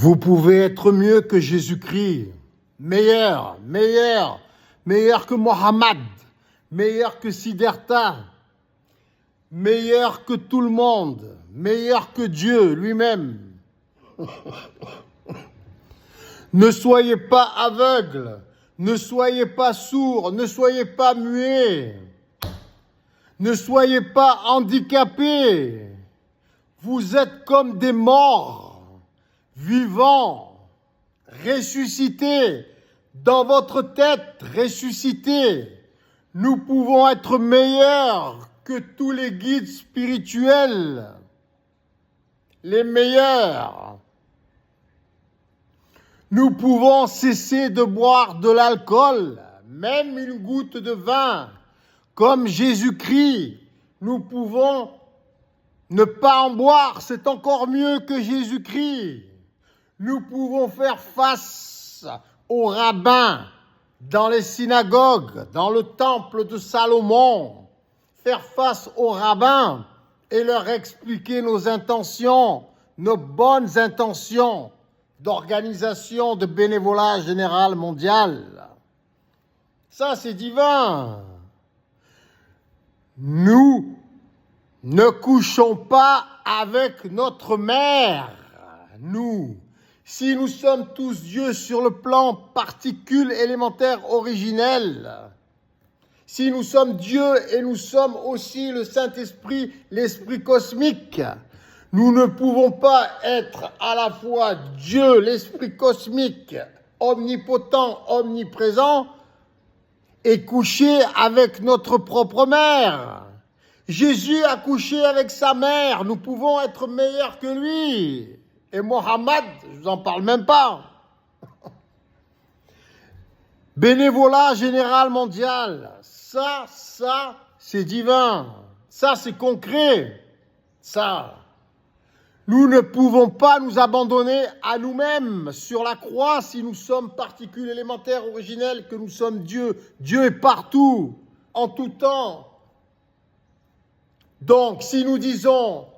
Vous pouvez être mieux que Jésus-Christ, meilleur que Mohammed, meilleur que Siddhartha, meilleur que tout le monde, meilleur que Dieu lui-même. Ne soyez pas aveugles, ne soyez pas sourds, ne soyez pas muets, ne soyez pas handicapés. Vous êtes comme des morts, vivants, ressuscités, dans votre tête, ressuscités. Nous pouvons être meilleurs que tous les guides spirituels, les meilleurs. Nous pouvons cesser de boire de l'alcool, même une goutte de vin, comme Jésus-Christ. Nous pouvons ne pas en boire, c'est encore mieux que Jésus-Christ. Nous pouvons faire face aux rabbins dans les synagogues, dans le temple de Salomon, faire face aux rabbins et leur expliquer nos intentions, nos bonnes intentions d'organisation de bénévolat général mondial. Ça, c'est divin. Nous ne couchons pas avec notre mère, nous. Si nous sommes tous Dieu sur le plan particule élémentaire originel, si nous sommes Dieu et nous sommes aussi le Saint-Esprit, l'Esprit cosmique, nous ne pouvons pas être à la fois Dieu, l'Esprit cosmique, omnipotent, omniprésent, et coucher avec notre propre mère. Jésus a couché avec sa mère, nous pouvons être meilleurs que lui. Et Mohammed, je vous en parle même pas. Bénévolat général mondial, ça, c'est divin. Ça, c'est concret. Ça. Nous ne pouvons pas nous abandonner à nous-mêmes sur la croix si nous sommes particules élémentaires originelles, que nous sommes Dieu. Dieu est partout, en tout temps. Donc, si nous disons «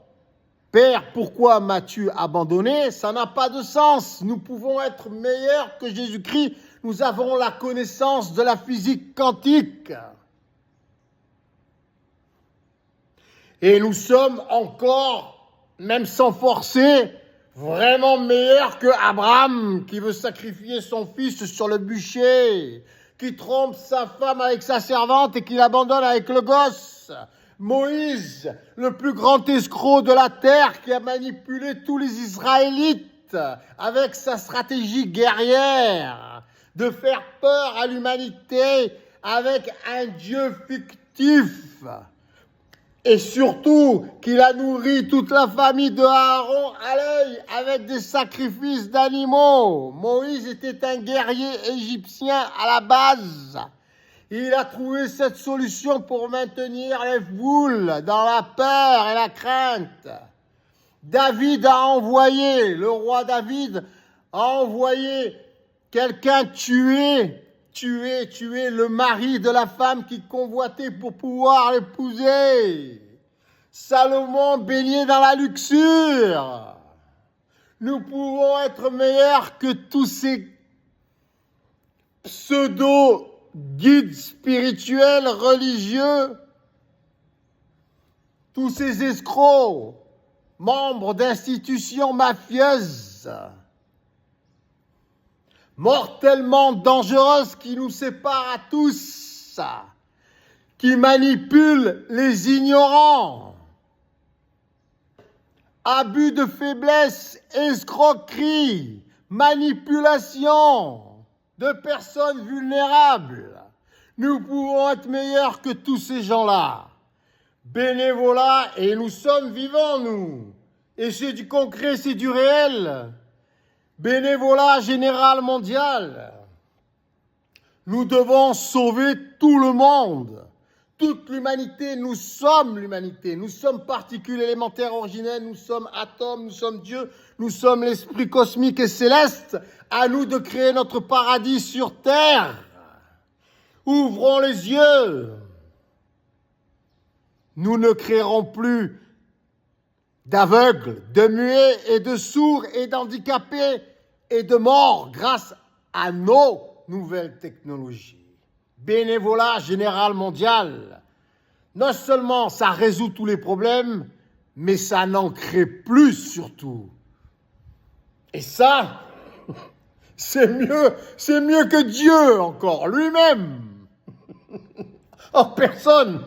Père, pourquoi m'as-tu abandonné ?» ça n'a pas de sens. Nous pouvons être meilleurs que Jésus-Christ. Nous avons la connaissance de la physique quantique. Et nous sommes encore, même sans forcer, vraiment meilleurs que Abraham qui veut sacrifier son fils sur le bûcher, qui trompe sa femme avec sa servante et qui l'abandonne avec le gosse. Moïse, le plus grand escroc de la terre qui a manipulé tous les Israélites avec sa stratégie guerrière de faire peur à l'humanité avec un Dieu fictif. Et surtout qu'il a nourri toute la famille de Aaron à l'œil avec des sacrifices d'animaux. Moïse était un guerrier égyptien à la base. Il a trouvé cette solution pour maintenir les foules dans la peur et la crainte. David a envoyé, le roi David a envoyé quelqu'un tuer le mari de la femme qui convoitait pour pouvoir l'épouser. Salomon baignait dans la luxure. Nous pouvons être meilleurs que tous ces pseudo-guides spirituels religieux, tous ces escrocs, membres d'institutions mafieuses, mortellement dangereuses qui nous séparent à tous, qui manipulent les ignorants. Abus de faiblesse, escroquerie, manipulation de personnes vulnérables. Nous pouvons être meilleurs que tous ces gens-là. Bénévolat, et nous sommes vivants, nous. Et c'est du concret, c'est du réel. Bénévolat général mondial. Nous devons sauver tout le monde, toute l'humanité. Nous sommes l'humanité. Nous sommes particules élémentaires originelles. Nous sommes atomes. Nous sommes Dieu. Nous sommes l'esprit cosmique et céleste. À nous de créer notre paradis sur terre. Ouvrons les yeux. Nous ne créerons plus d'aveugles, de muets et de sourds et d'handicapés et de mort grâce à nos nouvelles technologies. Bénévolat général mondial. Non seulement ça résout tous les problèmes, mais ça n'en crée plus surtout. Et ça, c'est mieux que Dieu encore, lui-même, en personne.